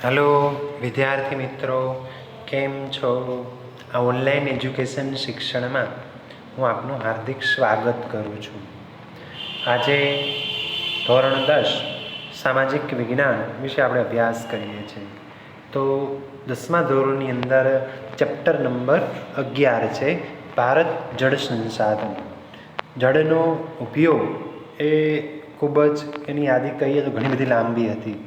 Hello વિદ્યાર્થી મિત્રો, કેમ છો? આ ઓનલાઈન એજ્યુકેશન શિક્ષણમાં હું આપનું હાર્દિક સ્વાગત કરું છું. આજે ધોરણ 10 સામાજિક વિજ્ઞાન વિશે આપણે અભ્યાસ કરીએ છીએ. તો 10મા ધોરણની અંદર ચેપ્ટર નંબર 11 છે ભારત જળ સંસાધન. જળનો ઉપયોગ એ ખૂબ જ એની યાદી કહીએ તો ઘણી બધી લાંબી હતી.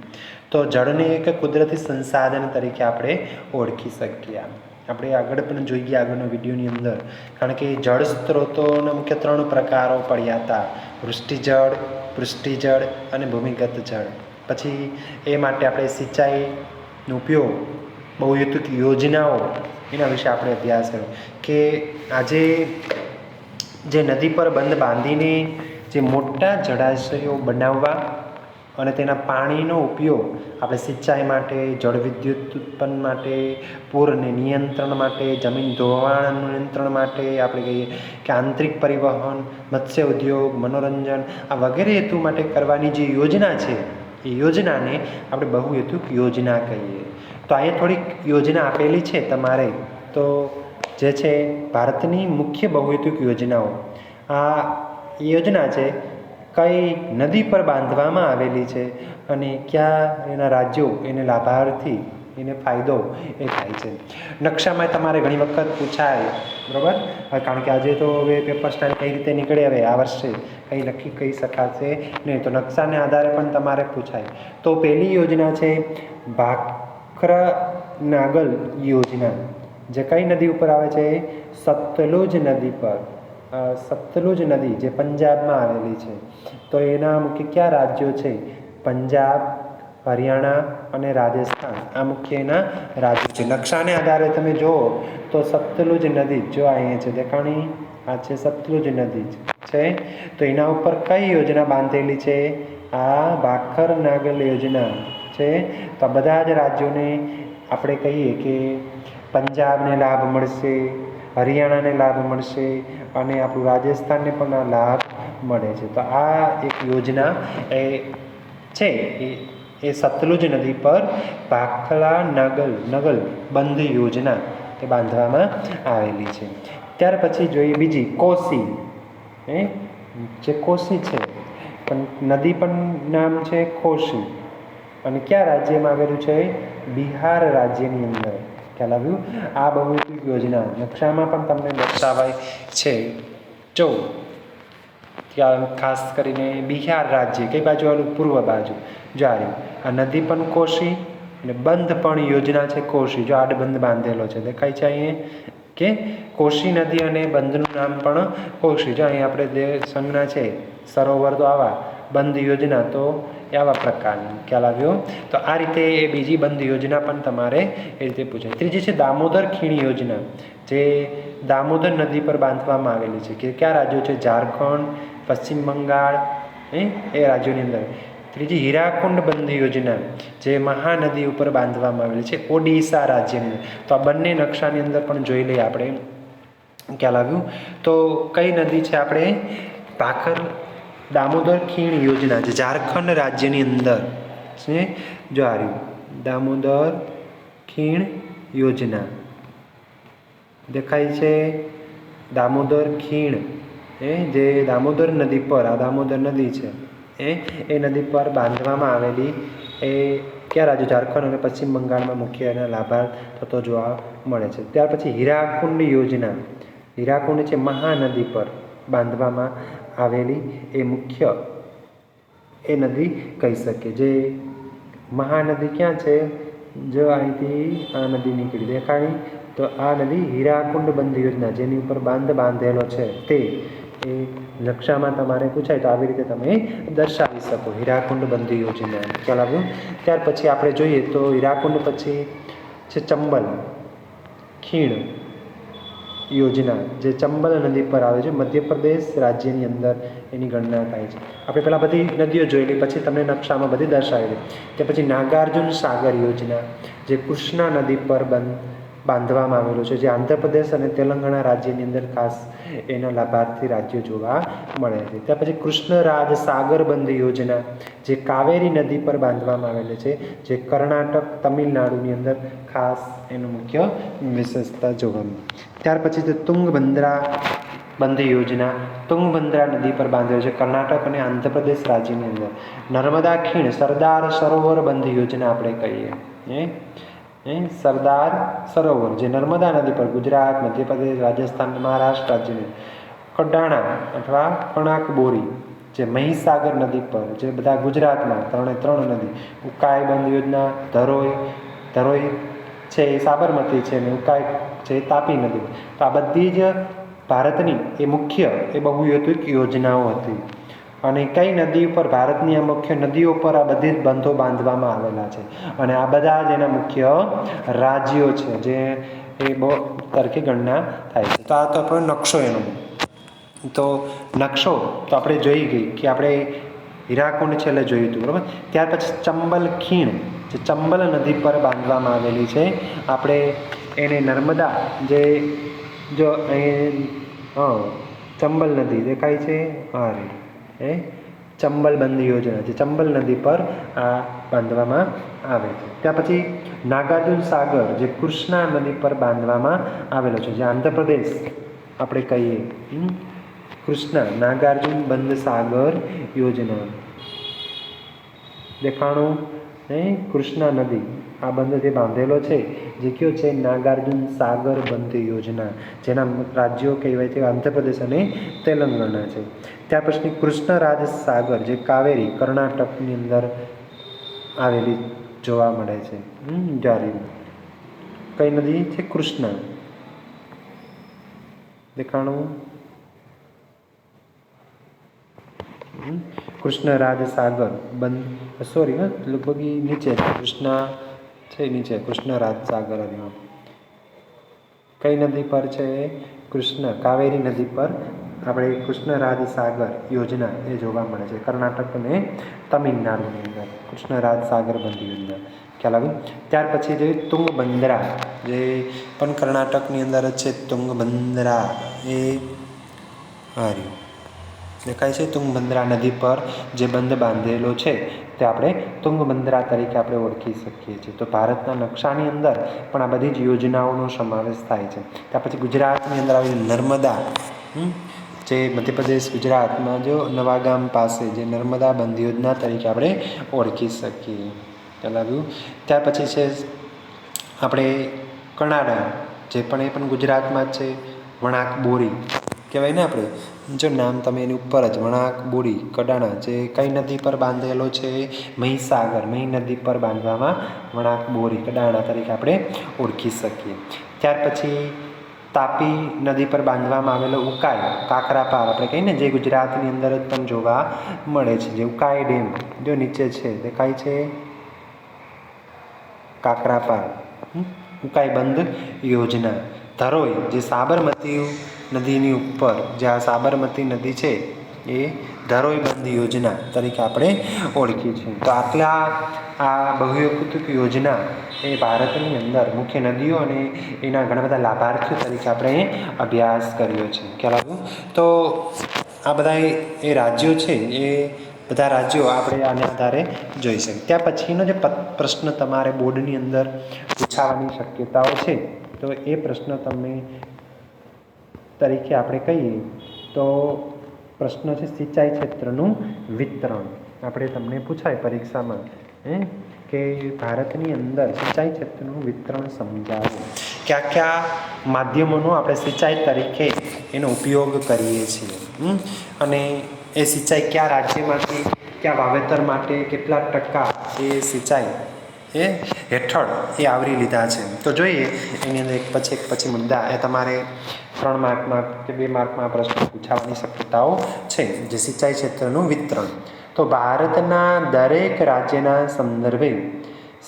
તો જળને એક કુદરતી સંસાધન તરીકે આપણે ઓળખી શકીએ. આપણે આગળ પણ જોઈએ આગળનો વિડીયોની અંદર, કારણ કે જળ સ્ત્રોતોના મુખ્ય 3 પ્રકારો પડ્યા હતા: વૃષ્ટિજળ, પૃષ્ટિજળ અને ભૂમિગત જળ. પછી એ માટે આપણે સિંચાઈનો ઉપયોગ, બહુહેતુક યોજનાઓ, એના વિશે આપણે અભ્યાસ કર્યો કે આજે જે નદી પર બંધ બાંધીને જે મોટા જળાશયો બનાવવા અને તેના પાણીનો ઉપયોગ આપણે સિંચાઈ માટે, જળ વિદ્યુત ઉત્પન્ન માટે, પૂરને નિયંત્રણ માટે, જમીન ધોવાણ નિયંત્રણ માટે, આપણે કહીએ કે આંતરિક પરિવહન, મત્સ્ય ઉદ્યોગ, મનોરંજન, આ વગેરે હેતુ માટે કરવાની જે યોજના છે એ યોજનાને આપણે બહુહેતુક યોજના કહીએ. તો અહીંયા થોડીક યોજના આપેલી છે તમારે. તો જે છે ભારતની મુખ્ય બહુહેતુક યોજનાઓ. આ યોજના છે કઈ નદી પર બાંધવામાં આવેલી છે અને કયા એના રાજ્યો એને લાભાર્થી, એને ફાયદો એ થાય છે. નકશામાં તમારે ઘણી વખત પૂછાય, બરાબર? કારણ કે આજે તો હવે પેપર સ્ટાઇલ કઈ રીતે નીકળે, હવે આ વર્ષે કંઈ નક્કી કહી શકાશે નહીં. તો નકશાને આધારે પણ તમારે પૂછાય. તો પહેલી યોજના છે ભાખરા નાગલ યોજના. જે કઈ નદી ઉપર આવે છે? સતલુજ નદી પર. સતલુજ નદી જે પંજાબમાં આવેલી છે. તો એના મુખ્ય કયા રાજ્યો છે? પંજાબ, હરિયાણા અને રાજસ્થાન. આ મુખ્ય એના રાજ્યો છે. નકશાને આધારે તમે જુઓ તો સતલુજ નદી જો અહીંયા છે દેખાણી, આ છે સતલુજ નદી છે. તો એના ઉપર કઈ યોજના બાંધેલી છે? આ ભાખર નાગલ યોજના છે. તો બધા જ રાજ્યોને આપણે કહીએ કે પંજાબને લાભ મળશે, હરિયાણાને લાભ મળશે અને આપણું રાજસ્થાનને પણ આ લાભ મળે છે. તો આ એક યોજના એ છે એ સતલુજ નદી પર ભાખરા નગલ બંધ યોજના એ બાંધવામાં આવેલી છે. ત્યાર પછી જોઈએ બીજી કોસી. જે કોસી છે પણ નદી પણ નામ છે કોસી. અને કયા રાજ્યમાં આવેલું છે? બિહાર રાજ્યની અંદર. ખ્યાલ આવ્યું? આ બહુહેતુક યોજના નકશામાં પણ તમને દર્શાવાય છે. જો ત્યાં ખાસ કરીને બિહાર રાજ્ય કઈ બાજુ આવેલું? પૂર્વ બાજુ. જો આ નદી પણ કોસી અને બંધ પણ યોજના છે કોસી. જો આડબંધ બાંધેલો છે દેખાય છે અહીંયા કે કોસી નદી અને બંધનું નામ પણ કોસી. જો અહીં આપણે જે સંજ્ઞા છે સરોવર, તો આવા બંધ યોજના તો આવા પ્રકારની. ખ્યાલ આવ્યો? તો આ રીતે એ બીજી બંધ યોજના પણ તમારે એ રીતે પૂછાય. ત્રીજી છે દામોદર ખીણ યોજના, જે દામોદર નદી પર બાંધવામાં આવેલી છે. કે કયા રાજ્યો છે? ઝારખંડ, પશ્ચિમ બંગાળ, એ રાજ્યોની અંદર. ત્રીજી હીરાકુંડ બંધ યોજના, જે મહાનદી ઉપર બાંધવામાં આવેલી છે ઓડિશા રાજ્યની અંદર. તો આ બંને નકશાની અંદર પણ જોઈ લઈએ આપણે. ખ્યાલ આવ્યું? તો કઈ નદી છે? આપણે દામોદર ખીણ યોજના જે ઝારખંડ રાજ્યની અંદર છે. જો આ રહ્યું દામોદર ખીણ યોજના દેખાય છે. દામોદર ખીણ જે દામોદર નદી પર, આ દામોદર નદી છે એ નદી પર બાંધવામાં આવેલી એ કયા રાજ્યો? ઝારખંડ અને પશ્ચિમ બંગાળમાં મુખ્ય એના લાભાર્થ થતો જોવા મળે છે. ત્યાર પછી હીરાકુંડ યોજના. હીરાકુંડ છે મહાનદી પર બાંધવામાં આવેલી એ મુખ્ય એ નદી કહી શકીએ. જે મહાનદી ક્યાં છે? જો અહીંથી આ નદી નીકળી દેખાણી, તો આ નદી હીરાકુંડ બંધ યોજના જેની ઉપર બાંધેલો છે તે એ નકશામાં તમારે પૂછાય તો આવી રીતે તમે દર્શાવી શકો. હીરાકુંડ બંધ યોજના. ખ્યાલ આવ્યું? ત્યાર પછી આપણે જોઈએ તો હીરાકુંડ પછી છે ચંબલ ખીણ યોજના, જે ચંબલ નદી પર આવે છે. મધ્યપ્રદેશ રાજ્યની અંદર એની ગણના થાય છે. આપણે પહેલાં બધી નદીઓ જોયેલી, પછી તમને નકશામાં બધી દર્શાવેલી. તે પછી નાગાર્જુન સાગર યોજના, જે કૃષ્ણા નદી પર બાંધવામાં આવેલો છે, જે આંધ્રપ્રદેશ અને તેલંગાણા રાજ્યની અંદર ખાસ એના લાભાર્થી રાજ્યો જોવા મળે છે. ત્યાર પછી કૃષ્ણરાજ સાગર બંધ યોજના, જે કાવેરી નદી પર બાંધવામાં આવેલી છે, જે કર્ણાટક તમિલનાડુની અંદર ખાસ એનું મુખ્ય વિશેષતા જોવા મળે. ત્યાર પછી છે તુંગભદ્રા બંધ યોજના, તુંગભદ્રા નદી પર બાંધેલો છે, કર્ણાટક અને આંધ્રપ્રદેશ રાજ્યની અંદર. નર્મદા ખીણ સરદાર સરોવર બંધ યોજના આપણે કહીએ, સરદાર સરોવર જે નર્મદા નદી પર ગુજરાત, મધ્યપ્રદેશ, રાજસ્થાન, મહારાષ્ટ્ર રાજ્યની. કડાણા અથવા કણાકબોરી જે મહીસાગર નદી પર, જે બધા ગુજરાતમાં 3 નદી. ઉકાઈ બંધ યોજના, ધરોઈ છે એ સાબરમતી છે, અને ઉકાઈ છે એ તાપી નદી. તો આ બધી જ ભારતની એ મુખ્ય એ બહુહેતુક યોજનાઓ હતી. અને કઈ નદી ઉપર, ભારતની આ મુખ્ય નદીઓ પર આ બધી જ બંધો બાંધવામાં આવેલા છે, અને આ બધા જ એના મુખ્ય રાજ્યો છે, જે એ બહુ તરીકે ગણના થાય છે. તો આ તો આપણો નકશો એનો. તો નકશો તો આપણે જોઈ ગઈ કે આપણે હીરાકુંડ છેલ્લે જોયું હતું, બરાબર. ત્યાર પછી ચંબલ ખીણ, જે ચંબલ નદી પર બાંધવામાં આવેલી છે. આપણે એને નર્મદા જે જો અહીં ચંબલ નદી દેખાય છે, ચંબલ બંધ યોજના, જે ચંબલ નદી પર આ બાંધવામાં આવે છે. ત્યાં પછી નાગાર્જુન સાગર, જે કૃષ્ણા નદી પર બાંધવામાં આવેલો છે, જે આંધ્રપ્રદેશ આપણે કહીએ. કૃષ્ણા નાગાર્જુન બંધ સાગર યોજના દેખાણું. કૃષ્ણા નદી આ બંધ જે બાંધેલો છે, જે કયો છે નાગાર્જુન સાગર બંધ યોજના, જેના રાજ્યો કહેવાય છે આંધ્રપ્રદેશ અને તેલંગાણા છે. ત્યાર પછી કૃષ્ણરાજ સાગર, જે કાવેરી કર્ણાટકની અંદર આવેલી જોવા મળે છે. જારી કઈ નદી છે? કૃષ્ણા દેખાણું. કૃષ્ણરાજ સાગર બંધ, સોરી લગભગ નીચે કૃષ્ણા છે, નીચે કૃષ્ણરાજ સાગર. કઈ નદી પર છે? કૃષ્ણ કાવેરી નદી પર આપણે કૃષ્ણરાજ સાગર યોજના એ જોવા મળે છે, કર્ણાટક અને તમિલનાડુની અંદર. કૃષ્ણરાજ સાગર બંધ યોજના ખ્યાલ આવ્યું. ત્યાર પછી જોઈએ તુંગભદ્રા, જે પણ કર્ણાટકની અંદર જ છે. તુંગભદ્રા એ હાર્યું દેખાય છે. તુંગભદ્રા નદી પર જે બંધ બાંધેલો છે તે આપણે તુંગભદ્રા તરીકે આપણે ઓળખી શકીએ છીએ. તો ભારતના નકશાની અંદર પણ આ બધી જ યોજનાઓનો સમાવેશ થાય છે. ત્યાર પછી ગુજરાતની અંદર આવેલી નર્મદા, જે મધ્યપ્રદેશ ગુજરાતમાં જો નવાગામ પાસે જે નર્મદા બંધ યોજના તરીકે આપણે ઓળખી શકીએ. ખ્યાલ આવ્યું. ત્યાર પછી છે આપણે કણાડા, જે પણ એ પણ ગુજરાતમાં જ છે. વણાક બોરી કહેવાય ને આપણે, જો નામ તમે એની ઉપર જ વણાક બોરી કડાણા, જે કઈ નદી પર બાંધેલો છે? મહીસાગર મહી નદી પર બાંધવામાં વણાક બોરી કડાણા તરીકે આપણે ઓળખી શકીએ. ત્યાર પછી તાપી નદી પર બાંધવામાં આવેલો ઉકાઈ કાકરાપાર, આપણે કહીએ ને, જે ગુજરાતની અંદર જ પણ જોવા મળે છે. જે ઉકાઈ ડેમ જો નીચે છે દેખાય છે, કાકરાપાર ઉકાઈ બંધ યોજના. ધરોઈ, જે સાબરમતી નદીની ઉપર, જે આ સાબરમતી નદી છે એ ધરોઈ બંધ યોજના તરીકે આપણે ઓળખીએ છીએ. તો આટલા આ બહુહેતુક યોજના એ ભારતની અંદર મુખ્ય નદીઓ અને એના ઘણા બધા લાભાર્થીઓ તરીકે આપણે અભ્યાસ કર્યો છે. ખ્યાલ આવ્યું. તો આ બધા એ રાજ્યો છે, એ બધા રાજ્યો આપણે આના આધારે જોઈ શકીએ. ત્યાં પછીનો જે પ્રશ્ન તમારે બોર્ડની અંદર પૂછાવાની શક્યતાઓ છે, તો એ પ્રશ્ન તમે તરીકે આપણે કહીએ તો પ્રશ્ન છે સિંચાઈ ક્ષેત્રનું વિતરણ. આપણે તમને પૂછાય પરીક્ષામાં કે ભારતની અંદર સિંચાઈ ક્ષેત્રનું વિતરણ સમજાવો. કયા કયા માધ્યમોનો આપણે સિંચાઈ તરીકે એનો ઉપયોગ કરીએ છીએ, અને એ સિંચાઈ કયા રાજ્યમાંથી કયા વાવેતર માટે કેટલા ટકા એ સિંચાઈ એ હેઠળ એ આવરી લીધા છે. તો જોઈએ એની અંદર એક પછી મુદ્દા એ તમારે 3 માર્કમાં કે 2 માર્કમાં પ્રશ્ન પૂછાવાની શક્યતાઓ છે. જે સિંચાઈ ક્ષેત્રનું વિતરણ, તો ભારતના દરેક રાજ્યના સંદર્ભે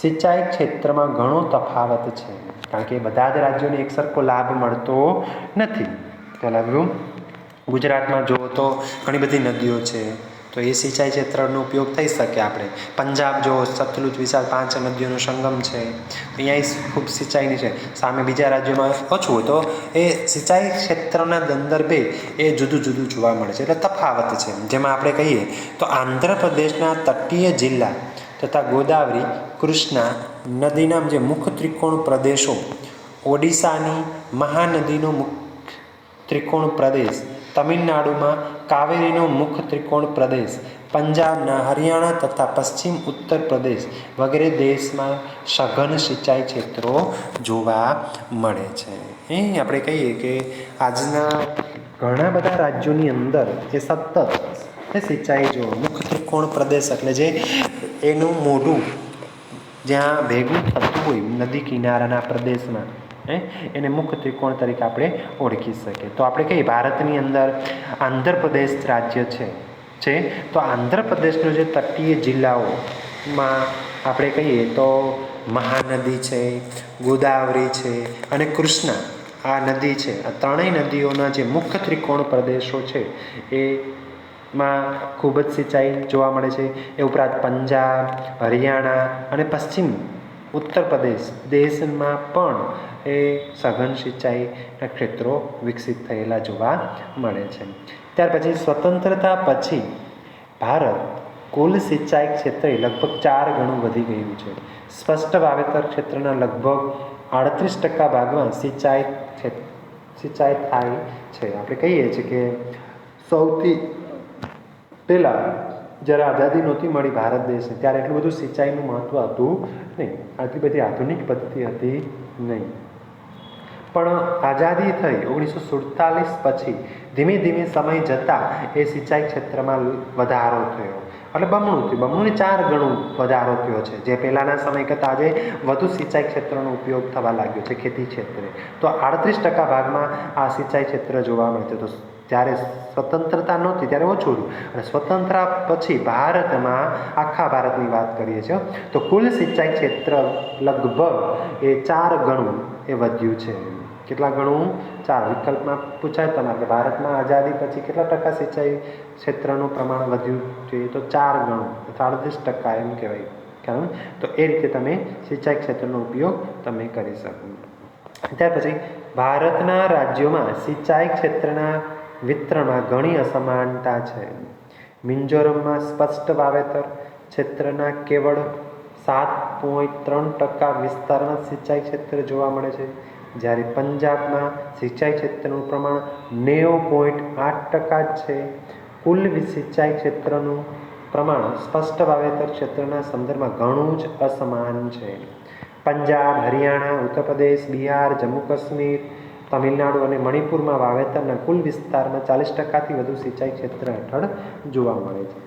સિંચાઈ ક્ષેત્રમાં ઘણો તફાવત છે, કારણ કે બધા જ રાજ્યોને એક સરખો લાભ મળતો નથી. ખ્યાલ આવ્યું. ગુજરાતમાં જુઓ તો ઘણી બધી નદીઓ છે, તો એ સિંચાઈ ક્ષેત્રનો ઉપયોગ થઈ શકે. આપણે પંજાબ જો સતલુજ વિશાળ 5 નદીઓનો સંગમ છે, અહીંયા ખૂબ સિંચાઈની છે. સામે બીજા રાજ્યોમાં ઓછું હોય તો એ સિંચાઈ ક્ષેત્રના સંદર્ભે એ જુદું જુદું જોવા મળે છે, એટલે તફાવત છે. જેમાં આપણે કહીએ તો આંધ્રપ્રદેશના તટીય જિલ્લા તથા ગોદાવરી કૃષ્ણા નદીના જે મુખ્ય ત્રિકોણ પ્રદેશો, ઓડિશાની મહાનદીનો મુખ્ય ત્રિકોણ પ્રદેશ, તમિલનાડુમાં કાવેરીનો મુખ્ય ત્રિકોણ પ્રદેશ, પંજાબના હરિયાણા તથા પશ્ચિમ ઉત્તર પ્રદેશ વગેરે દેશમાં સઘન સિંચાઈ ક્ષેત્રો જોવા મળે છે. આપણે કહીએ કે આજના ઘણા બધા રાજ્યોની અંદર એ સતત સિંચાઈ જો મુખ્ય ત્રિકોણ પ્રદેશ એટલે જે એનું મોઢું જ્યાં ભેગું થતું હોય નદી કિનારાના પ્રદેશમાં એને મુખ્ય ત્રિકોણ તરીકે આપણે ઓળખી શકીએ. તો આપણે કહીએ ભારતની અંદર આંધ્રપ્રદેશ રાજ્ય છે તો આંધ્રપ્રદેશનો જે તટીય જિલ્લાઓમાં આપણે કહીએ તો મહાનદી છે, ગોદાવરી છે અને કૃષ્ણા આ નદી છે. આ ત્રણેય નદીઓના જે મુખ્ય ત્રિકોણ પ્રદેશો છે એમાં ખૂબ જ સિંચાઈ જોવા મળે છે. એ ઉપરાંત પંજાબ, હરિયાણા અને પશ્ચિમ ઉત્તર પ્રદેશ દેશમાં પણ એ સઘન સિંચાઈના ક્ષેત્રો વિકસિત થયેલા જોવા મળે છે. ત્યાર પછી સ્વતંત્રતા પછી ભારત કુલ સિંચાઈ ક્ષેત્રે લગભગ 4 ગણું વધી ગયું છે. સ્પષ્ટ વાવેતર ક્ષેત્રના લગભગ 38% ભાગમાં સિંચાઈ થાય છે. આપણે કહીએ છીએ કે સૌથી પહેલાં જ્યારે આઝાદી નહોતી મળી ભારત દેશને ત્યારે એટલું બધું સિંચાઈનું મહત્ત્વ હતું નહીં, આટલી બધી આધુનિક પદ્ધતિ હતી નહીં. પણ આઝાદી થઈ 1947 પછી ધીમે ધીમે સમય જતાં એ સિંચાઈ ક્ષેત્રમાં વધારો થયો, એટલે બમણું થયું, બમણું 4 ગણું વધારો થયો છે. જે પહેલાંના સમય કરતાં આજે વધુ સિંચાઈ ક્ષેત્રનો ઉપયોગ થવા લાગ્યો છે ખેતી ક્ષેત્રે. તો 38% ભાગમાં આ સિંચાઈ ક્ષેત્ર જોવા મળતું હતું. જ્યારે સ્વતંત્રતા નહોતી ત્યારે ઓછું હતું, અને સ્વતંત્રતા પછી ભારતમાં આખા ભારતની વાત કરીએ છીએ તો કુલ સિંચાઈ ક્ષેત્ર લગભગ એ 4 ગણું એ વધ્યું છે. કેટલા ગણું? 4. વિકલ્પમાં પૂછાય તમારે કે ભારતમાં આઝાદી પછી કેટલા ટકા સિંચાઈ ક્ષેત્રનું પ્રમાણ વધ્યું જોઈએ તો 4 ગણું, 38% એમ કહેવાય. કારણ તો એ રીતે તમે સિંચાઈ ક્ષેત્રનો ઉપયોગ તમે કરી શકો. ત્યાર પછી ભારતના રાજ્યોમાં સિંચાઈ ક્ષેત્રના વિતરણમાં ઘણી અસમાનતા છે. મિઝોરમમાં સ્પષ્ટ વાવેતર ક્ષેત્રના કેવળ 7.3% વિસ્તારમાં સિંચાઈ ક્ષેત્ર જોવા મળે છે, જ્યારે પંજાબમાં સિંચાઈ ક્ષેત્રનું પ્રમાણ 90.8% છે. કુલ સિંચાઈ ક્ષેત્રનું પ્રમાણ સ્પષ્ટ વાવેતર ક્ષેત્રના સંદર્ભમાં ઘણું જ અસમાન છે. પંજાબ, હરિયાણા, ઉત્તર પ્રદેશ, બિહાર, જમ્મુ કાશ્મીર, તમિલનાડુ અને મણિપુરમાં વાવેતરના કુલ વિસ્તારમાં 40%થી વધુ સિંચાઈ ક્ષેત્ર હેઠળ જોવા મળે છે.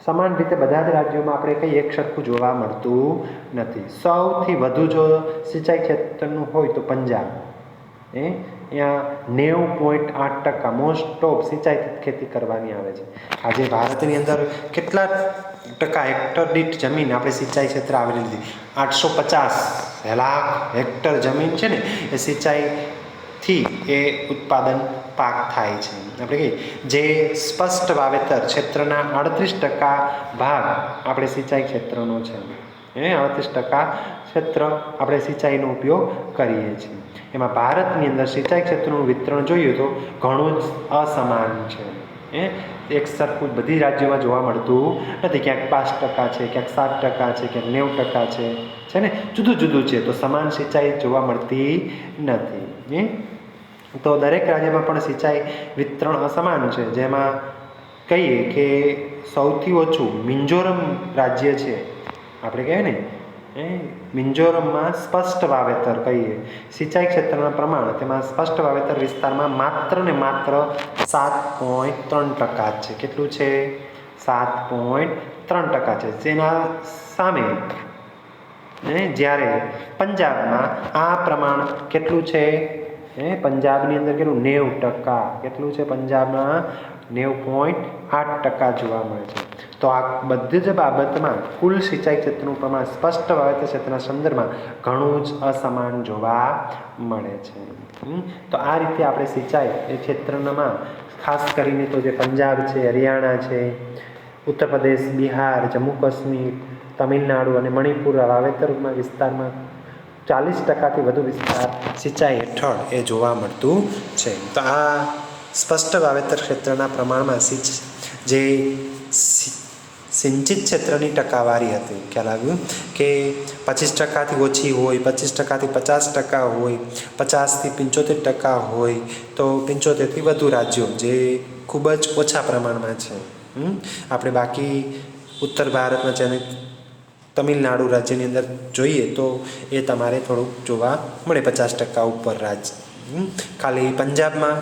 સમાન રીતે બધા જ રાજ્યોમાં આપણે કંઈ એક સરખું જોવા મળતું નથી. સૌથી વધુ જો સિંચાઈ ક્ષેત્રનું હોય તો પંજાબ, ત્યાં 90.8% મોસ્ટ ઓફ સિંચાઈ ખેતી કરવાની આવે છે. આજે ભારતની અંદર કેટલા ટકા હેક્ટર દીઠ જમીન આપણે સિંચાઈ ક્ષેત્ર આવેલી હતી? 850 લાખ હેક્ટર જમીન છે ને એ સિંચાઈથી એ ઉત્પાદન પાક થાય છે. આપણે કહીએ જે સ્પષ્ટ વાવેતર ક્ષેત્રના 38% ભાગ આપણે સિંચાઈ ક્ષેત્રનો છે. 38% ક્ષેત્ર આપણે સિંચાઈનો ઉપયોગ કરીએ છીએ. એમાં ભારતની અંદર સિંચાઈ ક્ષેત્રનું વિતરણ જોઈએ તો ઘણું જ અસમાન છે. એક સરખું બધી રાજ્યોમાં જોવા મળતું નથી. ક્યાંક 5% છે, ક્યાંક 7% છે, ક્યાંક 90% છે ને, જુદું જુદું છે. તો સમાન સિંચાઈ જોવા મળતી નથી. તો દરેક રાજ્યમાં પણ સિંચાઈ વિતરણ અસમાન છે. જેમાં કહીએ કે સૌથી ઓછું મિઝોરમ રાજ્ય છે. આપણે કહીએ ને મિઝોરમમાં સ્પષ્ટ વાવેતર કહીએ સિંચાઈ ક્ષેત્રના પ્રમાણ તેમાં સ્પષ્ટ વાવેતર વિસ્તારમાં માત્ર ને માત્ર 7.3% છે. કેટલું છે? 7.3% છે. જેના સામે જ્યારે પંજાબમાં આ પ્રમાણ કેટલું છે? પંજાબની અંદર કેટલું? 90%. કેટલું છે પંજાબમાં? 90.8% જોવા મળે છે. તો આ બધી જ બાબતમાં કુલ સિંચાઈ ક્ષેત્રનું પ્રમાણ સ્પષ્ટ વાવેતર ક્ષેત્રના સંદર્ભમાં ઘણું જ અસમાન જોવા મળે છે. તો આ રીતે આપણે સિંચાઈ એ ક્ષેત્રમાં ખાસ કરીને તો જે પંજાબ છે, હરિયાણા છે, ઉત્તર પ્રદેશ, બિહાર, જમ્મુ કાશ્મીર, તમિલનાડુ અને મણિપુર વાવેતરમાં વિસ્તારમાં 40%થી વધુ વિસ્તાર સિંચાઈ હેઠળ એ જોવા મળતું છે. તો આ સ્પષ્ટ વાવેતર ક્ષેત્રના પ્રમાણમાં જે સિંચિત ક્ષેત્રની ટકાવારી હતી. ખ્યાલ આવ્યું કે 25%થી ઓછી હોય, 25%થી 50% હોય, 50%થી 75% હોય, તો 75%થી વધુ રાજ્યો જે ખૂબ જ ઓછા પ્રમાણમાં છે. આપણે બાકી ઉત્તર ભારતમાં છે અને તમિલનાડુ રાજ્યની અંદર જોઈએ તો એ તમારે થોડુંક જોવા મળે 50% ઉપર રાજ્ય. ખાલી પંજાબમાં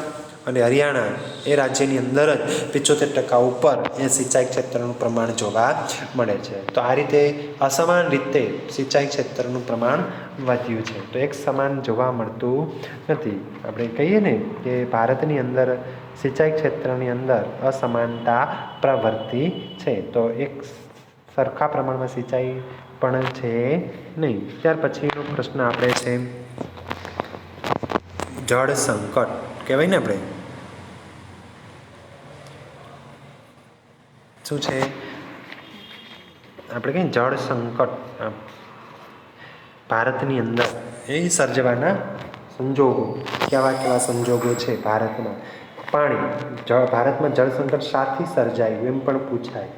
અને હરિયાણા એ રાજ્યની અંદર જ 75% ઉપર એ સિંચાઈ ક્ષેત્રનું પ્રમાણ જોવા મળે છે. તો આ રીતે અસમાન રીતે સિંચાઈ ક્ષેત્રનું પ્રમાણ વધ્યું છે. તો એક સમાન જોવા મળતું નથી. આપણે કહીએ ને કે ભારતની અંદર સિંચાઈ ક્ષેત્રની અંદર અસમાનતા પ્રવર્તી છે. તો એક સરખા પ્રમાણમાં સિંચાઈ પણ છે નહીં. ત્યાર પછીનો પ્રશ્ન આપણે છે જળ સંકટ કહેવાય ને, આપણે શું છે આપણે કહીએ જળ સંકટ ભારતની અંદર એ સર્જવાના સંજોગો કેવા સંજોગો છે ભારતમાં. ભારતમાં જળ સંકટ શાથી સર્જાયું એમ પણ પૂછાય.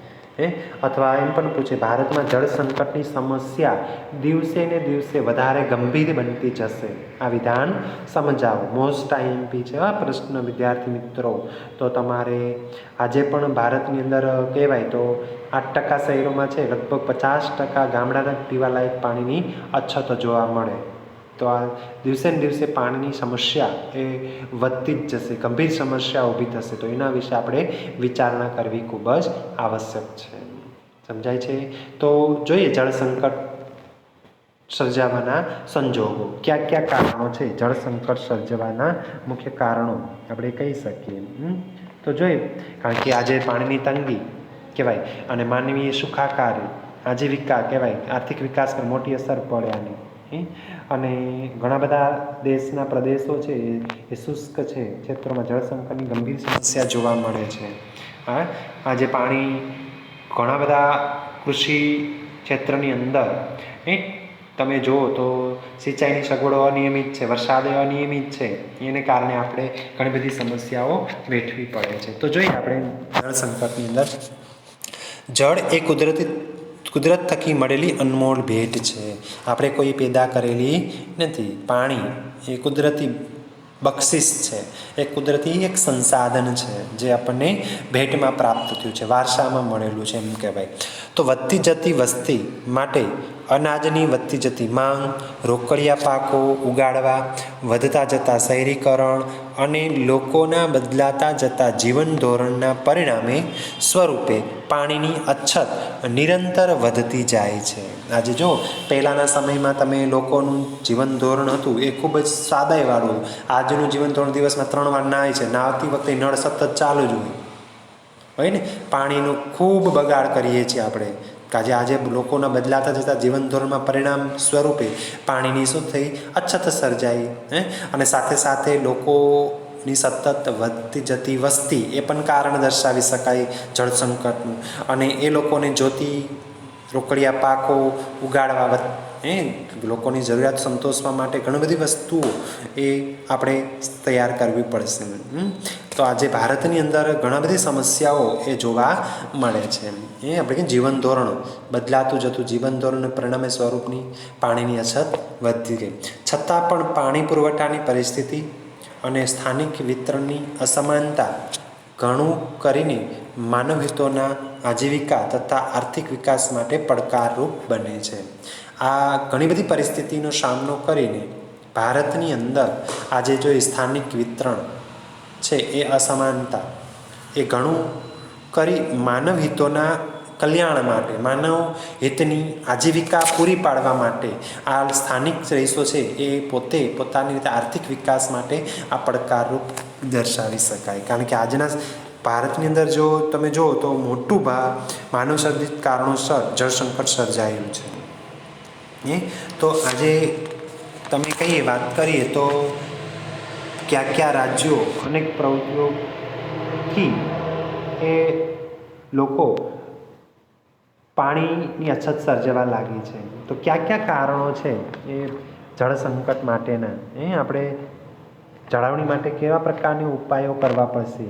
અથવા એમ પણ પૂછે ભારતમાં જળ સંકટની સમસ્યા દિવસે ને દિવસે વધારે ગંભીર બનતી જશે. આ વિધાન સમજાવો. મોસ્ટ આઈએમપી છે આ પ્રશ્ન વિદ્યાર્થી મિત્રો. તો તમારે આજે પણ ભારતની અંદર કહેવાય તો 8% શહેરોમાં છે, લગભગ 50% ગામડાના પીવાલાયક પાણીની અછત જોવા મળે. તો આ દિવસે ને દિવસે પાણીની સમસ્યા એ વધતી જ જશે, ગંભીર સમસ્યા ઊભી થશે. તો એના વિશે આપણે વિચારણા કરવી ખૂબ જ આવશ્યક છે. સમજાય છે? તો જોઈએ જળ સંકટ સર્જાવાના સંજોગો. કયા કારણો છે જળ સંકટ સર્જવાના મુખ્ય કારણો આપણે કહી શકીએ. તો જોઈએ, કારણ કે આજે પાણીની તંગી કહેવાય અને માનવીય સુખાકારી, આજીવિકા કહેવાય, આર્થિક વિકાસ પર મોટી અસર પડે આની. અને ઘણા બધા દેશના પ્રદેશો છે એ શુષ્ક છે, ક્ષેત્રોમાં જળ સંકટની ગંભીર સમસ્યા જોવા મળે છે. આજે પાણી ઘણા બધા કૃષિ ક્ષેત્રની અંદર તમે જુઓ તો સિંચાઈની સગવડો અનિયમિત છે, વરસાદ અનિયમિત છે, એને કારણે આપણે ઘણી બધી સમસ્યાઓ વેઠવી પડે છે. તો જોઈએ આપણે જળ સંકટની અંદર જળ એ કુદરત થકી મળેલી અનમોલ ભેટ છે. આપણે કોઈ પેદા કરેલી નથી. પાણી એ કુદરતી બક્ષિસ છે, એ કુદરતી એક સંસાધન છે જે આપણને ભેટમાં પ્રાપ્ત થયું છે, વારસામાં મળેલું છે એમ કહેવાય. તો વધતી જતી વસ્તી માટે અનાજની વધતી જતી માંગ, રોકડિયા પાકો ઉગાડવા, વધતા જતા શહેરીકરણ અને લોકોના બદલાતા જતા જીવન ધોરણના પરિણામે સ્વરૂપે પાણીની અછત નિરંતર વધતી જાય છે. આજે જો પહેલાંના સમયમાં તમે લોકોનું જીવન ધોરણ હતું એ ખૂબ જ સાદાઈવાળું. આજનું જીવન ધોરણ દિવસમાં 3 વાર નહાય છે, નહાતી વખતે નળ સતત ચાલુ જ હોય ને. પાણીનો ખૂબ બગાડ કરીએ છીએ આપણે. આજે લોકોના બદલાતા જતા જીવન ધોરણમાં પરિણામ સ્વરૂપે પાણીની શું થઈ અછત સર્જાઈ. અને સાથે સાથે લોકોની સતત વધતી જતી વસ્તી એ પણ કારણ દર્શાવી શકાય જળ સંકટનું. અને એ લોકોને જોતી રોકડિયા પાકો ઉગાડવા, લોકોની જરૂરિયાત સંતોષવા માટે ઘણી બધી વસ્તુઓ એ આપણે તૈયાર કરવી પડશે. તો આજે ભારતની અંદર ઘણા બધી સમસ્યાઓ એ જોવા મળે છે. એ આપણે જીવન ધોરણ બદલાતું જતું જીવન ધોરણ પરિણામે સ્વરૂપની પાણીની અછત વધતી ગઈ. છતાં પણ પાણી પુરવઠાની પરિસ્થિતિ અને સ્થાનિક વિતરણની અસમાનતા ઘણું કરીને માનવ હિતોના આજીવિકા તથા આર્થિક વિકાસ માટે પડકારરૂપ બને છે. આ ઘણી બધી પરિસ્થિતિનો સામનો કરીને ભારતની અંદર આજે જો સ્થાનિક વિતરણ છે એ અસમાનતા એ ઘણું કરી માનવ હિતોના કલ્યાણ માટે, માનવ હિતની આજીવિકા પૂરી પાડવા માટે આ સ્થાનિક રહીશો છે એ પોતે પોતાની રીતે આર્થિક વિકાસ માટે આ પડકારરૂપ દર્શાવી શકાય. કારણ કે આજના ભારતની અંદર જો તમે જુઓ તો મોટું માનવ સર્જિત કારણોસર જળ સંકટ સર્જાયેલું છે. તો આજે તમે કહીએ વાત કરીએ તો કયા રાજ્યો અનેક પ્રવૃત્તિઓથી એ લોકો પાણીની અછત સર્જવા લાગી છે. તો કયા કયા કારણો છે એ જળ સંકટ માટેના, આપણે જાળવણી માટે કેવા પ્રકારના ઉપાયો કરવા પડશે,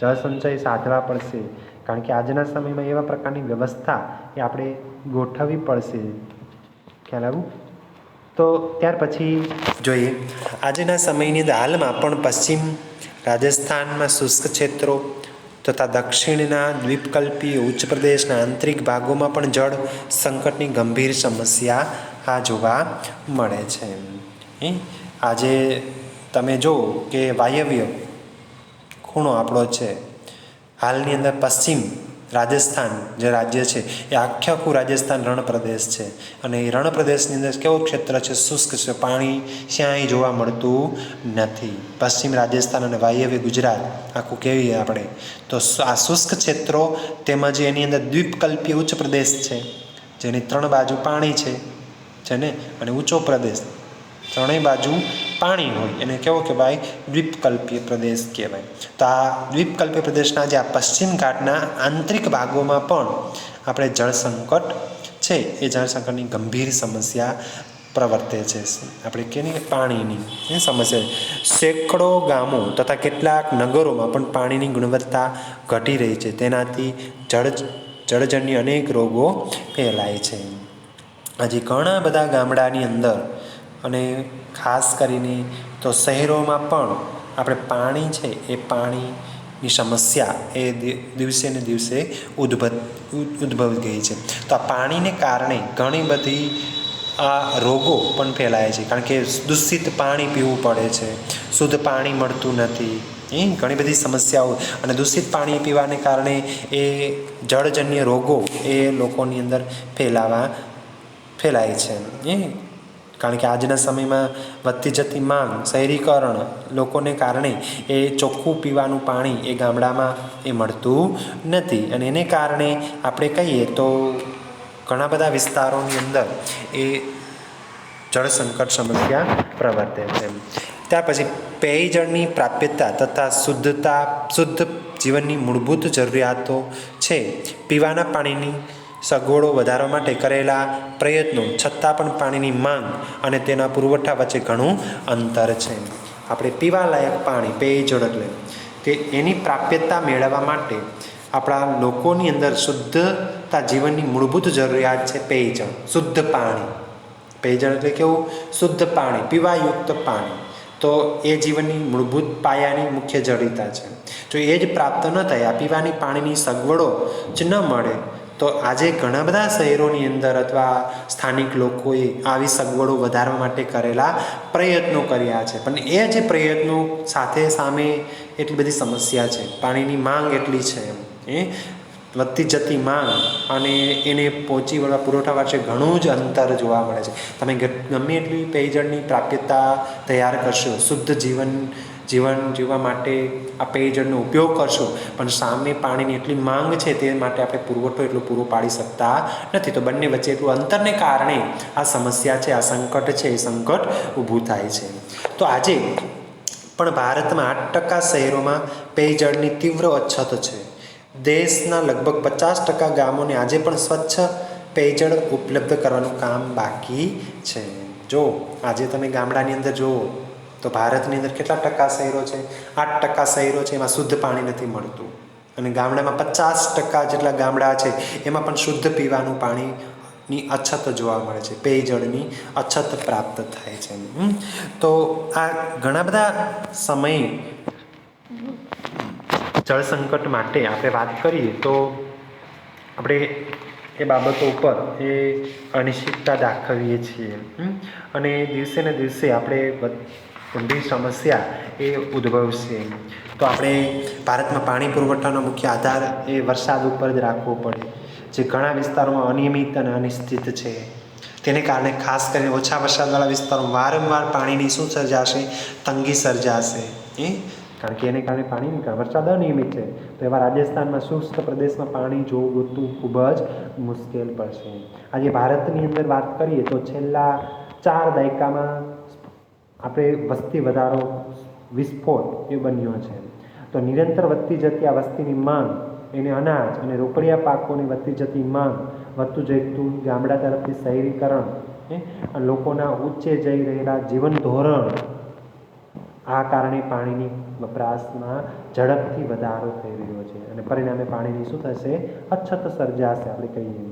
જળ સંચય સાધવા પડશે, કારણ કે આજના સમયમાં એવા પ્રકારની વ્યવસ્થા એ આપણે ગોઠવવી પડશે. ખ્યાલ આવું? તો ત્યાર પછી જોઈએ, આજના સમયની અંદર હાલમાં પણ પશ્ચિમ રાજસ્થાનમાં શુષ્ક ક્ષેત્રો તથા દક્ષિણના દ્વીપકલ્પી ઉચ્ચ પ્રદેશના આંતરિક ભાગોમાં પણ જળ સંકટની ગંભીર સમસ્યા જોવા મળે છે. આજે તમે જુઓ કે વાયવ્ય ખૂણો આપણો છે, હાલની અંદર પશ્ચિમ રાજસ્થાન જે રાજ્ય છે એ આખું રાજસ્થાન રણ પ્રદેશ છે, અને એ રણ પ્રદેશની અંદર કેવો ક્ષેત્ર છે? શુષ્ક છે. પાણી ક્યાંય જોવા મળતું નથી. પશ્ચિમ રાજસ્થાન અને વાયવ્ય ગુજરાત આખું કેવી આપણે તો આ શુષ્ક ક્ષેત્રો તેમજ એની અંદર દ્વીપકલ્પી ઉચ્ચ પ્રદેશ છે, જેની 3 બાજુ પાણી છે ને, અને ઊંચો પ્રદેશ, ત્રણેય બાજુ પાણી હોય એને કેવો કહેવાય? દ્વીપકલ્પીય પ્રદેશ કહેવાય. તો આ દ્વીપકલ્પીય પ્રદેશના જે આ પશ્ચિમ ઘાટના આંતરિક ભાગોમાં પણ આપણે જળ સંકટ છે એ જળ સંકટની ગંભીર સમસ્યા પ્રવર્તે છે. આપણે કેની પાણીની સમસ્યા. સેંકડો ગામો તથા કેટલાક નગરોમાં પણ પાણીની ગુણવત્તા ઘટી રહી છે. તેનાથી જળજન્ય અનેક રોગો ફેલાય છે. હજી ઘણા બધા ગામડાની અંદર અને ખાસ કરીને તો શહેરોમાં પણ આપણે પાણી છે એ પાણીની સમસ્યા એ દિવસે ને દિવસે ઉદ્ભવી ગઈ છે. તો આ પાણીને કારણે ઘણી બધી રોગો પણ ફેલાય છે, કારણ કે દૂષિત પાણી પીવું પડે છે, શુદ્ધ પાણી મળતું નથી, ઘણી બધી સમસ્યાઓ, અને દૂષિત પાણી પીવાને કારણે એ જળજન્ય રોગો એ લોકોની અંદર ફેલાય છે. કારણ કે આજના સમયમાં વધતી જતી માંગ, શહેરીકરણ લોકોને કારણે એ ચોખ્ખું પીવાનું પાણી એ ગામડામાં એ મળતું નથી, અને એને કારણે આપણે કહીએ તો ઘણા બધા વિસ્તારોની અંદર એ જળ સંકટ સમસ્યા પ્રવર્તે છે. ત્યાર પછી પેયજળની પ્રાપ્યતા તથા શુદ્ધ જીવનની મૂળભૂત જરૂરિયાતો છે. પીવાના પાણીની સગવડો વધારવા માટે કરેલા પ્રયત્નો છતાં પણ પાણીની માંગ અને તેના પુરવઠા વચ્ચે ઘણું અંતર છે. આપણે પીવાલાયક પાણી, પેયજળ એટલે કે એની પ્રાપ્યતા મેળવવા માટે આપણા લોકોની અંદર શુદ્ધતા જીવનની મૂળભૂત જરૂરિયાત છે પેયજળ, શુદ્ધ પાણી. પેયજળ એટલે કેવું? શુદ્ધ પાણી, પીવાયુક્ત પાણી. તો એ જીવનની મૂળભૂત પાયાની મુખ્ય જરૂરિયાત છે. જો એ જ પ્રાપ્ત ન થાય, આ પીવાની પાણીની સગવડો જ ન મળે, તો આજે ઘણા બધા શહેરોની અંદર અથવા સ્થાનિક લોકોએ આવી સગવડો વધારવા માટે કરેલા પ્રયત્નો કર્યા છે, પણ એ જે પ્રયત્નો સાથે સામે એટલી બધી સમસ્યા છે. પાણીની માંગ એટલી છે, વધતી જતી માંગ અને એને પહોંચી વળવા પુરવઠા વચ્ચે ઘણું જ અંતર જોવા મળે છે. તમે ગમે એટલી પેયજળની પ્રાપ્યતા તૈયાર કરશો, શુદ્ધ જીવન જીવવા માટે આ પેયજળનો ઉપયોગ કરશો, પણ સામે પાણીની એટલી માંગ છે તે માટે આપણે પુરવઠો એટલો પૂરો પાડી શકતા નથી. તો બંને વચ્ચે એટલું અંતરને કારણે આ સમસ્યા છે, આ સંકટ છે, એ સંકટ ઊભું થાય છે. તો આજે પણ ભારતમાં 8% શહેરોમાં પેયજળની તીવ્ર અછત છે. દેશના લગભગ 50% ગામોને આજે પણ સ્વચ્છ પેયજળ ઉપલબ્ધ કરવાનું કામ બાકી છે. જો આજે તમે ગામડાની અંદર જુઓ તો ભારતની અંદર કેટલા ટકા શહેરો છે? 8% શહેરો છે, એમાં શુદ્ધ પાણી નથી મળતું, અને ગામડામાં 50% જેટલા ગામડા છે એમાં પણ શુદ્ધ પીવાનું પાણીની અછત જોવા મળે છે, પેયજળની અછત પ્રાપ્ત થાય છે. તો આ ઘણા બધા સમયે જળ સંકટ માટે આપણે વાત કરીએ તો આપણે એ બાબતો ઉપર એ અનિશ્ચિતતા દાખવીએ છીએ, અને દિવસે ને દિવસે આપણે ગંભીર સમસ્યા એ ઉદ્ભવશે. તો આપણે ભારતમાં પાણી પુરવઠાનો મુખ્ય આધાર એ વરસાદ ઉપર જ રાખવો પડે, જે ઘણા વિસ્તારોમાં અનિયમિત અને અનિશ્ચિત છે. તેને કારણે ખાસ કરીને ઓછા વરસાદવાળા વિસ્તારોમાં વારંવાર પાણીની શું સર્જાશે? તંગી સર્જાશે. કારણ કે એને કારણે વરસાદ અનિયમિત છે, તો એવા રાજસ્થાનમાં શુષ્ક પ્રદેશમાં પાણી જોવું ખૂબ જ મુશ્કેલ પડશે. આજે ભારતની અંદર વાત કરીએ તો છેલ્લા 4 દાયકામાં આપણે વસ્તી વધારો વિસ્ફોટ એ બન્યો છે. તો નિરંતર વધતી જતી આ વસ્તીની માંગ એને અનાજ અને રોકડિયા પાકોની વધતી જતી માંગ, વધતું જતું ગામડા તરફથી શહેરીકરણ, લોકોના ઊંચે જઈ રહેલા જીવન ધોરણ, આ કારણે પાણીની વપરાશમાં ઝડપથી વધારો થઈ રહ્યો છે અને પરિણામે પાણીની શું થશે? અછત સર્જાશે આપણે કહીએ.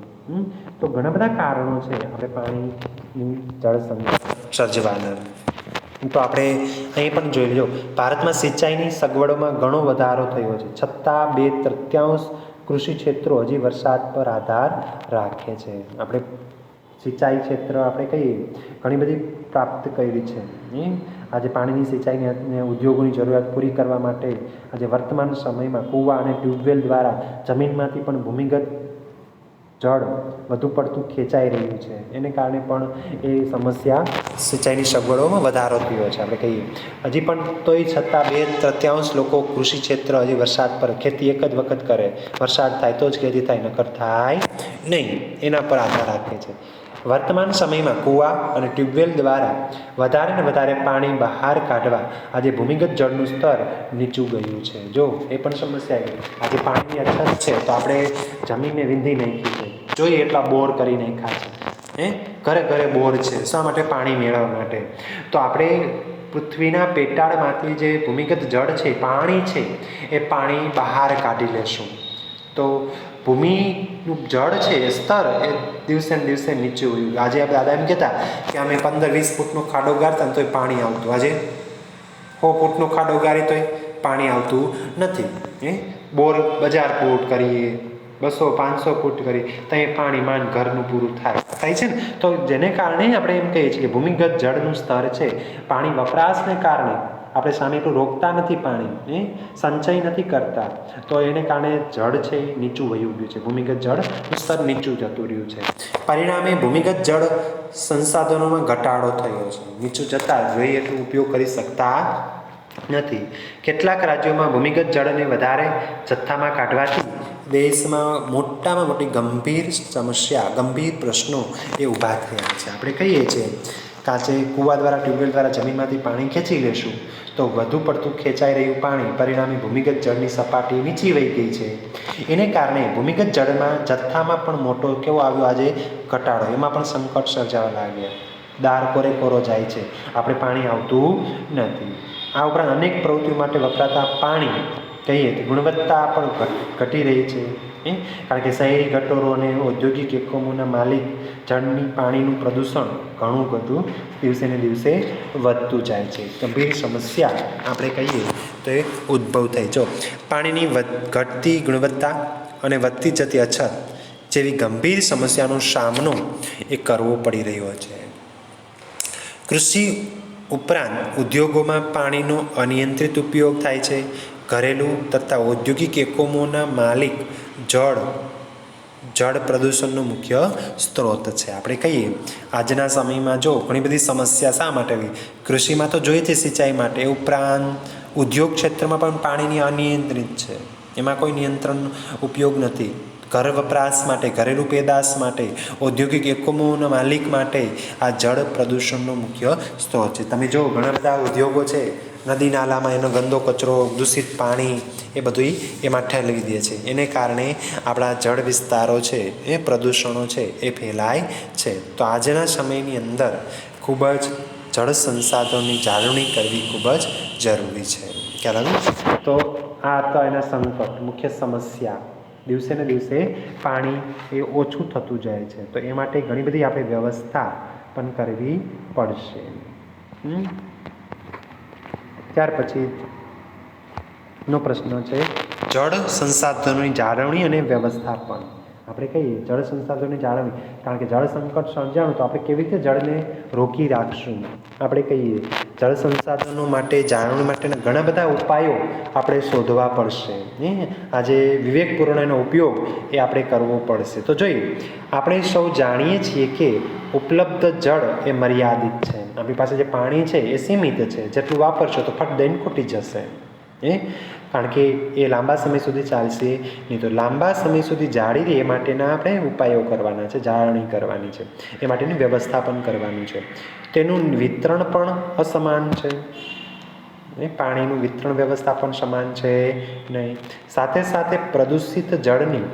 તો ઘણા બધા કારણો છે આપણે પાણીની જળ સંકટ સર્જવાના. તો આપણે અહીં પણ જોઈ લેજો, ભારતમાં સિંચાઈની સગવડોમાં ઘણો વધારો થયો છે, છતાં 2/3 કૃષિ ક્ષેત્રો હજી વરસાદ પર આધાર રાખે છે. આપણે સિંચાઈ ક્ષેત્ર આપણે કહીએ ઘણી બધી પ્રાપ્ત કરી છે. આજે પાણીની સિંચાઈની અને ઉદ્યોગોની જરૂરિયાત પૂરી કરવા માટે આજે વર્તમાન સમયમાં કૂવા અને ટ્યુબવેલ દ્વારા જમીનમાંથી પણ ભૂમિગત જળ વધુ પડતું ખેંચાઈ રહ્યું છે. એને કારણે પણ એ સમસ્યા સિંચાઈની સગવડોમાં વધારો થયો છે આપણે કહીએ. હજી પણ તોય છતાં 2/3 લોકો કૃષિ ક્ષેત્ર હજી વરસાદ પર, ખેતી એક જ વખત કરે, વરસાદ થાય તો જ ખેતી થાય, નકર થાય નહીં, એના પર આધાર રાખે છે. વર્તમાન સમયમાં કૂવા અને ટ્યુબવેલ દ્વારા વધારે ને વધારે પાણી બહાર કાઢવા આજે ભૂમિગત જળનું સ્તર નીચું ગયું છે. જો એ પણ સમસ્યા આવી, આજે પાણીની અછત છે તો આપણે જમીનને વીંધી નાખી છે, જોઈએ એટલા બોર કરી નાખ્યા છે, ઘરે ઘરે બોર છે. શા માટે? પાણી મેળવવા માટે. તો આપણે પૃથ્વીના પેટાળમાંથી જે ભૂમિગત જળ છે, પાણી છે, એ પાણી બહાર કાઢી લેશું તો ભૂમિનું જળ છે એ સ્તર એ દિવસે ને દિવસે નીચું હોય. આજે આપણે દાદા એમ કહેતા કે અમે 15-20 ફૂટનો ખાડો ગાળતા ને તોય પાણી આવતું, આજે 100 ફૂટનો ખાડો ગાળી તોય પાણી આવતું નથી. બોર 1000 ફૂટ કરીએ, 200-500 ફૂટ કરીએ તો એ પાણી માંડ ઘરનું પૂરું થાય છે ને. તો જેને કારણે આપણે એમ કહીએ છીએ કે ભૂમિગત જળનું સ્તર છે, પાણી વપરાશને કારણે આપણે સામે એટલું રોકતા નથી, પાણી સંચય નથી કરતા, તો એને કારણે જળ છે એ નીચું વહી ગયું છે, ભૂમિગત જળનું સ્તર નીચું જતું રહ્યું છે. પરિણામે ભૂમિગત જળ સંસાધનોમાં ઘટાડો થયો છે, નીચું જતાં જોઈએ એટલું ઉપયોગ કરી શકતા નથી. કેટલાક રાજ્યોમાં ભૂમિગત જળને વધારે જથ્થામાં કાઢવાથી દેશમાં મોટામાં મોટી ગંભીર સમસ્યા, ગંભીર પ્રશ્નો એ ઊભા થયા છે. આપણે કહીએ છીએ કાચે કૂવા દ્વારા, ટ્યુબવેલ દ્વારા જમીનમાંથી પાણી ખેંચી લેશું તો વધુ પડતું ખેંચાઈ રહ્યું પાણી પરિણામે ભૂમિગત જળની સપાટી નીચી વહી ગઈ છે. એને કારણે ભૂમિગત જળમાં જથ્થામાં પણ મોટો કેવો આવ્યો આજે? ઘટાડો. એમાં પણ સંકટ સર્જાવા લાગ્યા, દાર કોરે કોરો જાય છે, આપણે પાણી આવતું નથી. આ ઉપરાંત અનેક પ્રવૃત્તિઓ માટે વપરાતા પાણી કહીએ તો ગુણવત્તા પણ ઘટી રહી છે. કારણ કે શહેરી ગટરો અને ઔદ્યોગિક એકમોના માલિક જળની પાણીનું પ્રદૂષણ ઘણું બધું દિવસે ને દિવસે વધતું જાય છે. ગંભીર સમસ્યા આપણે કહીએ તો એ ઉદ્ભવ થાય. જો પાણીની ઘટતી ગુણવત્તા અને વધતી જતી અછત જેવી ગંભીર સમસ્યાનો સામનો એ કરવો પડી રહ્યો છે. કૃષિ ઉપરાંત ઉદ્યોગોમાં પાણીનો અનિયંત્રિત ઉપયોગ થાય છે. ઘરેલું તથા ઔદ્યોગિક એકમોના માલિક જળ પ્રદૂષણનો મુખ્ય સ્ત્રોત છે. આપણે કહીએ આજના સમયમાં જો ઘણી બધી સમસ્યા શા માટે આવી? કૃષિમાં તો જોઈએ છે સિંચાઈ માટે, એ ઉપરાંત ઉદ્યોગ ક્ષેત્રમાં પણ પાણીની અનિયંત્રિત છે, એમાં કોઈ નિયંત્રણ ઉપયોગ નથી. ઘર વપરાશ માટે, ઘરેલું પેદાશ માટે, ઔદ્યોગિક એકમોના માલિક માટે આ જળ પ્રદૂષણનો મુખ્ય સ્ત્રોત છે. તમે જો ઘણા બધા ઉદ્યોગો છે, નદી નાલામાં એનો ગંદો કચરો, દૂષિત પાણી એ બધું એમાં ઠેલવી દે છે. એને કારણે આપણા જળ વિસ્તારો છે એ પ્રદૂષણો છે એ ફેલાય છે. તો આજના સમયની અંદર ખૂબ જ જળ સંસાધનોની જાળવણી કરવી ખૂબ જ જરૂરી છે. ખ્યાલ આવ્યો? તો આ તો એના સંકટ, મુખ્ય સમસ્યા, દિવસે ને દિવસે પાણી એ ઓછું થતું જાય છે. તો એ માટે ઘણી બધી આપણે વ્યવસ્થા પણ કરવી પડશે. ત્યાર પછીનો પ્રશ્ન છે જળ સંસાધનોની જાળવણી અને વ્યવસ્થાપન. આપણે કહીએ જળ સંસાધનોની જાળવણી, કારણ કે જળ સંકટ સર્જાણું તો આપણે કેવી રીતે જળને રોકી રાખશું? આપણે કહીએ જળ સંસાધનો માટે જાળવણી માટેના ઘણા બધા ઉપાયો આપણે શોધવા પડશે. આજે વિવેકપૂર્ણ એનો ઉપયોગ એ આપણે કરવો પડશે. તો જોઈએ, આપણે સૌ જાણીએ છીએ કે ઉપલબ્ધ જળ એ મર્યાદિત છે. આપણી પાસે જે પાણી છે એ સીમિત છે, જેટલું વાપરશો તો ફટ દઈને ખૂટી જશે. કારણ કે એ લાંબા સમય સુધી ચાલશે નહીં. તો લાંબા સમય સુધી જાળી રહે એ માટેના આપણે ઉપાયો કરવાના છે, જાળવણી કરવાની છે, એ માટેની વ્યવસ્થાપન કરવાનું છે. તેનું વિતરણ પણ અસમાન છે. પાણીનું વિતરણ વ્યવસ્થા પણ સમાન છે નહીં. સાથે સાથે પ્રદૂષિત જળની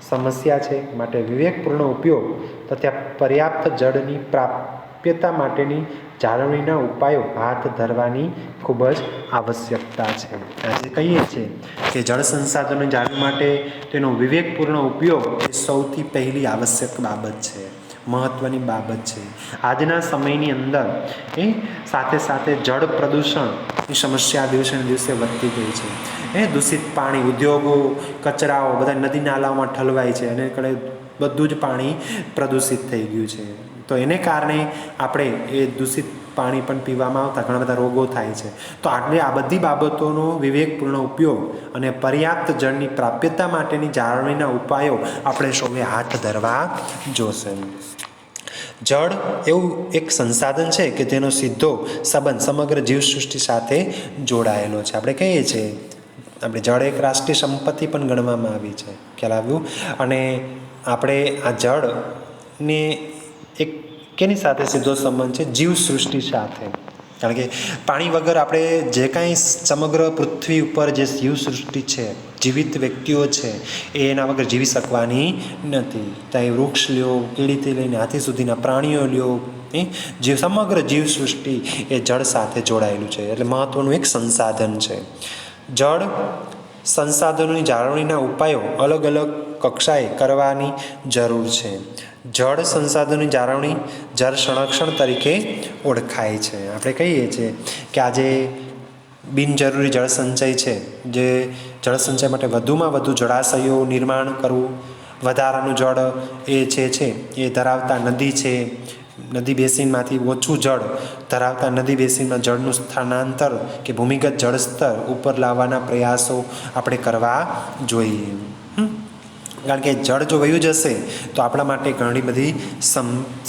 સમસ્યા છે, માટે વિવેકપૂર્ણ ઉપયોગ તથા પર્યાપ્ત જળની પ્રાપ્યતા માટેની જાળવણીના ઉપાયો હાથ ધરવાની ખૂબ જ આવશ્યકતા છે. આજે કહીએ છીએ કે જળ સંસાધનો જાળવવા માટે તેનો વિવેકપૂર્ણ ઉપયોગ એ સૌથી પહેલી આવશ્યક બાબત છે, મહત્ત્વની બાબત છે. આજના સમયની અંદર સાથે સાથે જળ પ્રદૂષણની સમસ્યા દિવસે ને દિવસે વધતી ગઈ છે. દૂષિત પાણી, ઉદ્યોગો, કચરાઓ બધા નદી નાલાઓમાં ઠલવાય છે અને બધું જ પાણી પ્રદૂષિત થઈ ગયું છે. તો એને કારણે આપણે એ દૂષિત પાણી પણ પીવામાં આવતા ઘણા બધા રોગો થાય છે. તો આ બધી બાબતોનો વિવેકપૂર્ણ ઉપયોગ અને પર્યાપ્ત જળની પ્રાપ્યતા માટેની જાળવણીના ઉપાયો આપણે સૌએ હાથ ધરવા જોશે. જળ એવું એક સંસાધન છે કે તેનો સીધો સંબંધ સમગ્ર જીવસૃષ્ટિ સાથે જોડાયેલો છે. આપણે કહીએ છીએ આપણે જળ એક રાષ્ટ્રીય સંપત્તિ પણ ગણવામાં આવી છે, ખ્યાલ આવ્યું. અને આપણે આ જળને એક કેની સાથે સીધો સંબંધ છે? જીવસૃષ્ટિ સાથે. કારણ કે પાણી વગર આપણે જે કાંઈ સમગ્ર પૃથ્વી ઉપર જે જીવસૃષ્ટિ છે, જીવિત વ્યક્તિઓ છે, એ એના વગર જીવી શકવાની નથી. ત્યાં વૃક્ષ લ્યો, કીડીથી લઈને હાથી સુધીના પ્રાણીઓ લ્યો, સમગ્ર જીવસૃષ્ટિ એ જળ સાથે જોડાયેલું છે. એટલે મહત્ત્વનું એક સંસાધન છે. જળ સંસાધનોની જાળવણીના ઉપાયો અલગ અલગ કક્ષાએ કરવાની જરૂર છે. જળ સંસાધનોની જાળવણી જળ સંરક્ષણ તરીકે ઓળખાય છે. આપણે કહીએ છીએ કે આજે બિનજરૂરી જળ સંચય છે, જે જળ સંચય માટે વધુમાં વધુ જળાશયો નિર્માણ કરવું, વધારાનું જળ એ ધરાવતા નદી છે, નદી બેસિનમાંથી ઓછું જળ ધરાવતા નદી બેસિનમાં જળનું સ્થાનાંતર કે ભૂમિગત જળસ્તર ઉપર લાવવાના પ્રયાસો આપણે કરવા જોઈએ. કારણ કે જળ જો વયું જશે તો આપણા માટે ઘણી બધી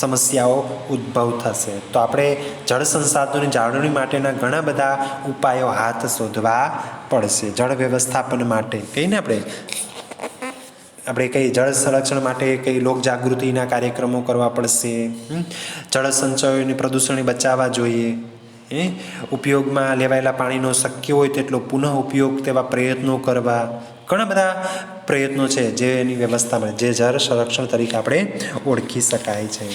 સમસ્યાઓ ઉદ્ભવ થશે. તો આપણે જળ સંસાધનોની જાળવણી માટેના ઘણા બધા ઉપાયો હાથ શોધવા પડશે. જળ વ્યવસ્થાપન માટે કહીને આપણે કઈ જળ સંરક્ષણ માટે કઈ લોકજાગૃતિના કાર્યક્રમો કરવા પડશે. જળ સંચયોને પ્રદૂષણને બચાવવા જોઈએ. ઉપયોગમાં લેવાયેલા પાણીનો શક્ય હોય તેટલો પુનઃ ઉપયોગ તેવા પ્રયત્નો કરવા. ઘણા બધા પ્રયત્નો છે જે એની વ્યવસ્થામાં જે જળ સંરક્ષણ તરીકે આપણે ઓળખી શકાય છે.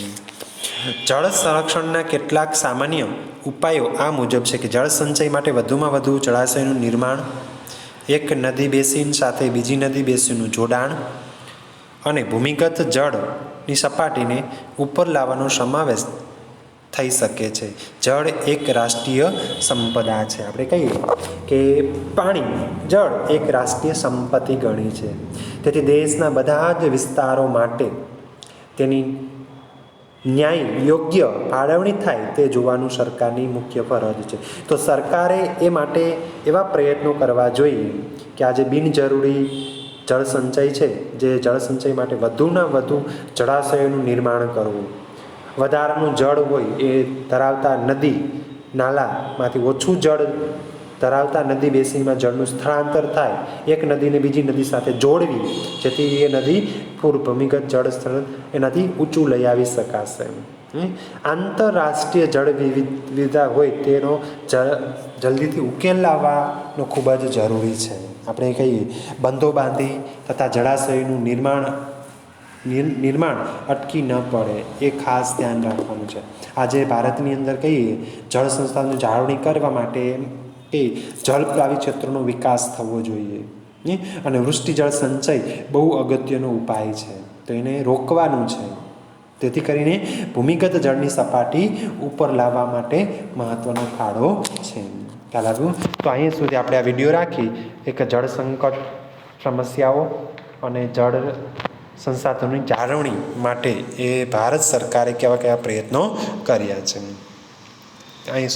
જળ સંરક્ષણના કેટલાક સામાન્ય ઉપાયો આ મુજબ છે કે જળ સંચય માટે વધુમાં વધુ જળાશયનું નિર્માણ, એક નદી બેસિન સાથે બીજી નદી બેસિનનું જોડાણ અને ભૂમિગત જળની સપાટીને ઉપર લાવવાનો સમાવેશ થઈ શકે છે. જળ એક રાષ્ટ્રીય સંપદા છે. આપણે કહીએ કે જળ એક રાષ્ટ્રીય સંપત્તિ ગણી છે. તેથી દેશના બધા જ વિસ્તારો માટે તેની યોગ્ય ફાળવણી થાય તે જોવાનું સરકારની મુખ્ય ફરજ છે. તો સરકારે એ માટે એવા પ્રયત્નો કરવા જોઈએ કે આજે બિનજરૂરી જળ સંચય છે, જે જળ સંચય માટે વધુના વધુ જળાશયોનું નિર્માણ કરવું, વધારાનું જળ હોય એ ધરાવતા નદી નાલામાંથી ઓછું જળ ધરાવતા નદી બેસિનમાં જળનું સ્થળાંતર થાય, એક નદીને બીજી નદી સાથે જોડવી, જેથી એ નદી ભૂમિગત જળ સ્થળ એનાથી ઊંચું લઈ આવી શકાશે. આંતરરાષ્ટ્રીય જળ વિવિધતા હોય તેનો જલ્દીથી ઉકેલ લાવવાનો ખૂબ જ જરૂરી છે. આપણે કહીએ બંધો બાંધી તથા જળાશયોનું નિર્માણ અટકી ન પડે એ ખાસ ધ્યાન રાખવાનું છે. આજે ભારતની અંદર કહીએ જળ સંસ્થાની જાળવણી કરવા માટે જળપ્લાવી ક્ષેત્રોનો વિકાસ થવો જોઈએ અને વૃષ્ટિ જળ સંચય બહુ અગત્યનો ઉપાય છે. તો એને રોકવાનું છે. તેથી કરીને ભૂમિગત જળની સપાટી ઉપર લાવવા માટે મહત્ત્વનો ફાળો છે. ખ્યાલ આવ્યું? તો અહીં સુધી આપણે આ વિડીયો રાખી એક જળ સંકટ સમસ્યાઓ અને જળ સંસાધનોની જાળવણી માટે એ ભારત સરકારે કેવા પ્રયત્નો કર્યા છે અહીં